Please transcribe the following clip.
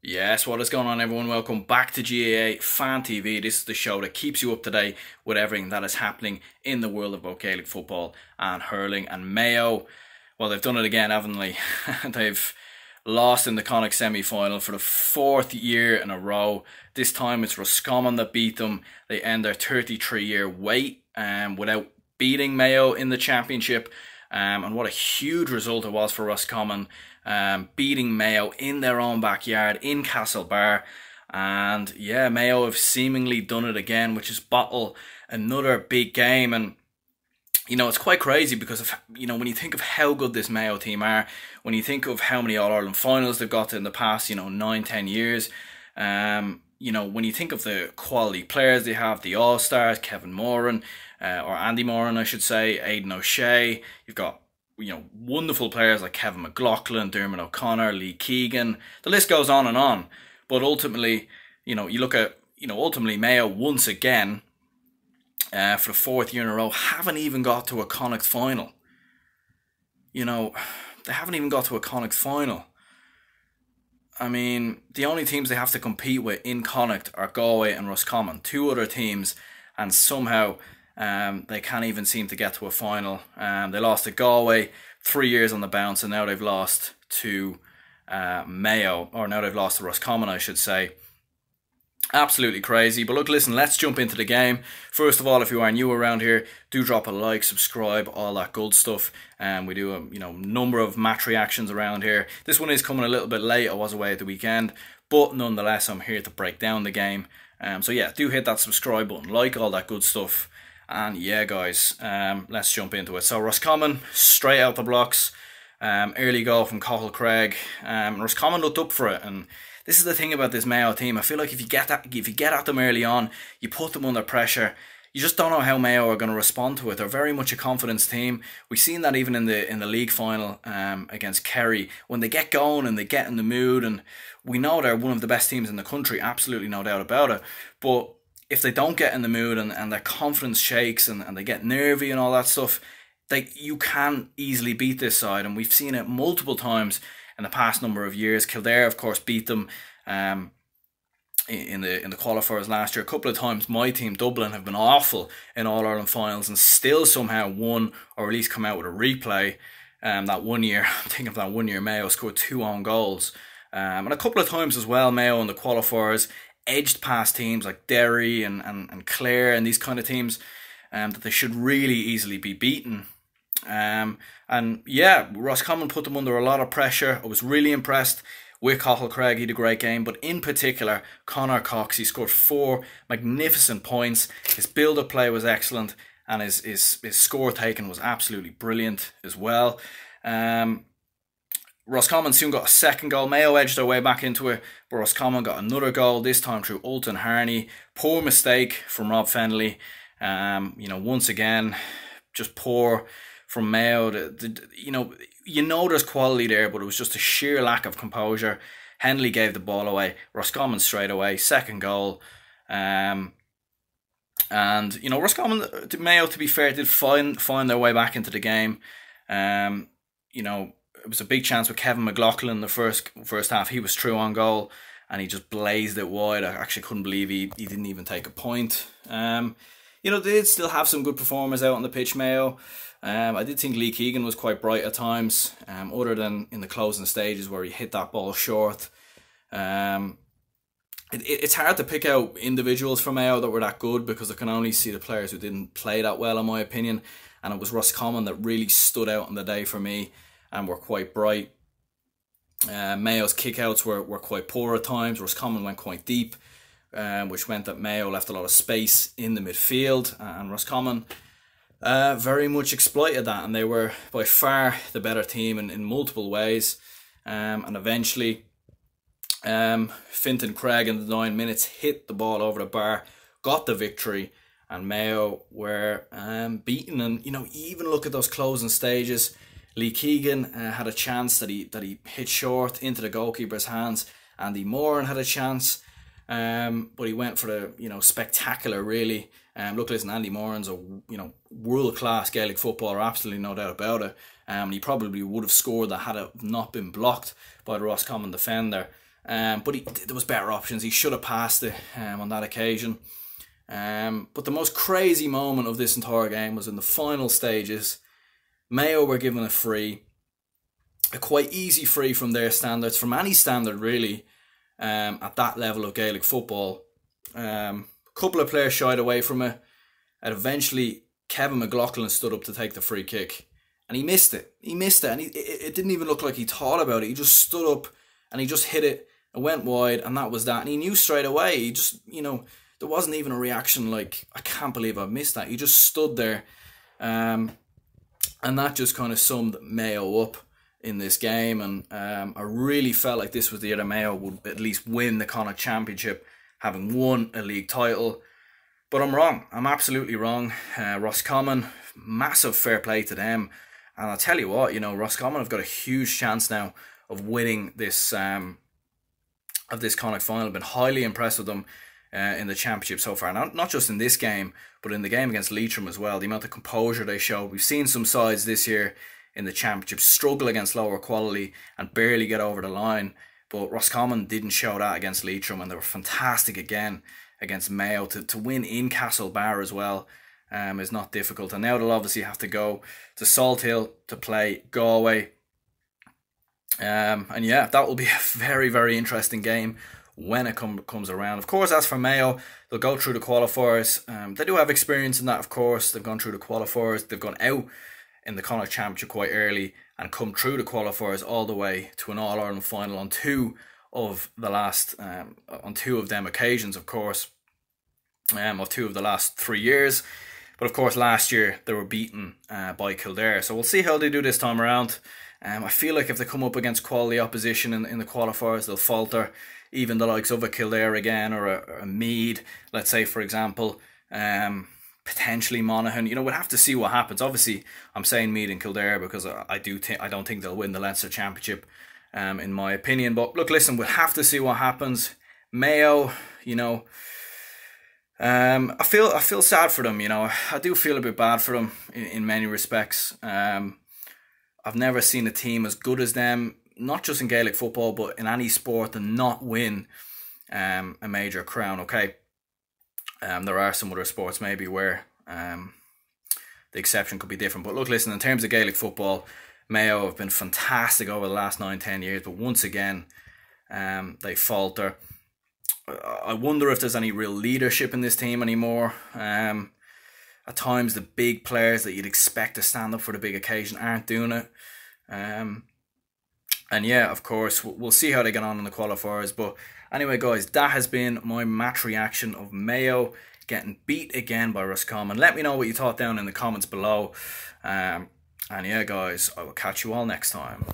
Yes, what is going on, everyone? Welcome back to GAA Fan TV. This is the show that keeps you up to date with everything that is happening in the world of both Gaelic football and hurling. And Mayo, well, they've done it again, haven't they? They've lost in the Connacht semi-final for the fourth year in a row. This time it's Roscommon that beat them. They end their 33-year wait without beating Mayo in the championship. And what a huge result it was for Roscommon, beating Mayo in their own backyard in Castebar. And yeah, Mayo have seemingly done it again, which is bottle another big game. And it's quite crazy because of, when you think of how good this Mayo team are, when you think of how many All-Ireland finals they've got to in the past, 9-10 years, when you think of the quality players they have, the All-Stars, Kevin Moran, or Andy Moran, I should say, Aidan O'Shea, you've got, wonderful players like Kevin McLaughlin, Dermot O'Connor, Lee Keegan, the list goes on and on. But ultimately, you look at, ultimately Mayo once again, for the fourth year in a row, haven't even got to a Connacht final. They haven't even got to a Connacht final. I mean, the only teams they have to compete with in Connacht are Galway and Roscommon, two other teams, and somehow they can't even seem to get to a final. They lost to Galway 3 years on the bounce, and now they've lost to Mayo, or now they've lost to Roscommon, I should say. Absolutely crazy. But look, listen, let's jump into the game. First of all, if you are new around here, do drop a like, subscribe, all that good stuff. We do a number of match reactions around here. This one is coming a little bit late. I was away at the weekend, but nonetheless, I'm here to break down the game. So yeah, do hit that subscribe button, like all that good stuff. And yeah, guys, let's jump into it. So Roscommon, straight out the blocks. Early goal from Cathal Craig. Roscommon looked up for it, and this is the thing about this Mayo team. I feel like if you get at them early on, you put them under pressure. You just don't know how Mayo are going to respond to it. They're very much a confidence team. We've seen that even in the league final against Kerry, when they get going and they get in the mood. And we know they're one of the best teams in the country, absolutely no doubt about it. But if they don't get in the mood and their confidence shakes and they get nervy and all that stuff, you can easily beat this side. And we've seen it multiple times in the past number of years. Kildare, of course, beat them in the qualifiers last year. A couple of times my team, Dublin, have been awful in All-Ireland finals and still somehow won, or at least come out with a replay. That 1 year, I'm thinking of that 1 year Mayo scored 2 own goals. And a couple of times as well, Mayo in the qualifiers edged past teams like Derry and Clare and these kind of teams that they should really easily be beaten. And yeah, Roscommon put them under a lot of pressure. I was really impressed with Cathal Craig. He had a great game, but in particular, Conor Cox. He scored 4 magnificent points. His build-up play was excellent, and his score taken was absolutely brilliant as well. Roscommon soon got a second goal. Mayo edged their way back into it, but Roscommon got another goal, this time through Ultan Harney. Poor mistake from Rob Fennelly. Once again, just poor from Mayo. There's quality there, but it was just a sheer lack of composure. Henley gave the ball away. Roscommon straight away, second goal. Roscommon, Mayo, to be fair, did find their way back into the game. It was a big chance with Kevin McLaughlin in the first half. He was true on goal, and he just blazed it wide. I actually couldn't believe he didn't even take a point. They did still have some good performers out on the pitch, Mayo. I did think Lee Keegan was quite bright at times, other than in the closing stages where he hit that ball short. It's hard to pick out individuals from Mayo that were that good, because I can only see the players who didn't play that well, in my opinion. And it was Roscommon that really stood out on the day for me and were quite bright. Mayo's kickouts were quite poor at times. Roscommon went quite deep, which meant that Mayo left a lot of space in the midfield, and Roscommon very much exploited that, and they were by far the better team in multiple ways. And eventually, Fintan Craig in the 9 minutes hit the ball over the bar, got the victory, and Mayo were beaten. And even look at those closing stages. Lee Keegan had a chance that he hit short into the goalkeeper's hands. Andy Moran had a chance, but he went for the spectacular, really. Look, listen, Andy Moran's a world-class Gaelic footballer, absolutely no doubt about it. He probably would have scored that had it not been blocked by the Roscommon defender. But there was better options. He should have passed it on that occasion. But the most crazy moment of this entire game was in the final stages. Mayo were given a free, a quite easy free from their standards, from any standard really, at that level of Gaelic football. A couple of players shied away from it, and eventually Kevin McLaughlin stood up to take the free kick, and he missed it. And it didn't even look like he thought about it. He just stood up and he just hit it. It went wide, and that was that. And he knew straight away. He just, there wasn't even a reaction like, I can't believe I missed that. He just stood there. And that just kind of summed Mayo up in this game. And I really felt like this was the year that Mayo would at least win the Connacht Championship, having won a league title. But I'm wrong. I'm absolutely wrong. Roscommon, massive fair play to them. And I'll tell you what, Roscommon have got a huge chance now of winning this of this Connacht final. I've been highly impressed with them in the championship so far. Not just in this game, but in the game against Leitrim as well. The amount of composure they showed. We've seen some sides this year in the championship struggle against lower quality and barely get over the line. But Roscommon didn't show that against Leitrim, and they were fantastic again against Mayo. To win in Castebar as well is not difficult. And now they'll obviously have to go to Salthill to play Galway. And yeah, that will be a very, very interesting game when it comes around. Of course, as for Mayo, they'll go through the qualifiers. They do have experience in that, of course. They've gone through the qualifiers. They've gone out in the Connacht Championship quite early and come through the qualifiers all the way to an All-Ireland final on two of them occasions, of course, of two of the last 3 years. But of course, last year they were beaten by Kildare. So we'll see how they do this time around. I feel like if they come up against quality opposition in the qualifiers, they'll falter. Even the likes of a Kildare again, or a Meath, let's say, for example, potentially Monaghan. We'll have to see what happens. Obviously, I'm saying Meath and Kildare because I don't think they'll win the Leinster Championship, in my opinion. But look, listen, we'll have to see what happens. Mayo, I feel sad for them. I do feel a bit bad for them in many respects. I've never seen a team as good as them, not just in Gaelic football, but in any sport, and not win a major crown. Okay, there are some other sports maybe where the exception could be different. But look, listen, in terms of Gaelic football, Mayo have been fantastic over the last 9-10 years, but once again, they falter. I wonder if there's any real leadership in this team anymore. At times, the big players that you'd expect to stand up for the big occasion aren't doing it. And yeah, of course, we'll see how they get on in the qualifiers. But anyway, guys, that has been my match reaction of Mayo getting beat again by Roscommon. Let me know what you thought down in the comments below. And yeah, guys, I will catch you all next time.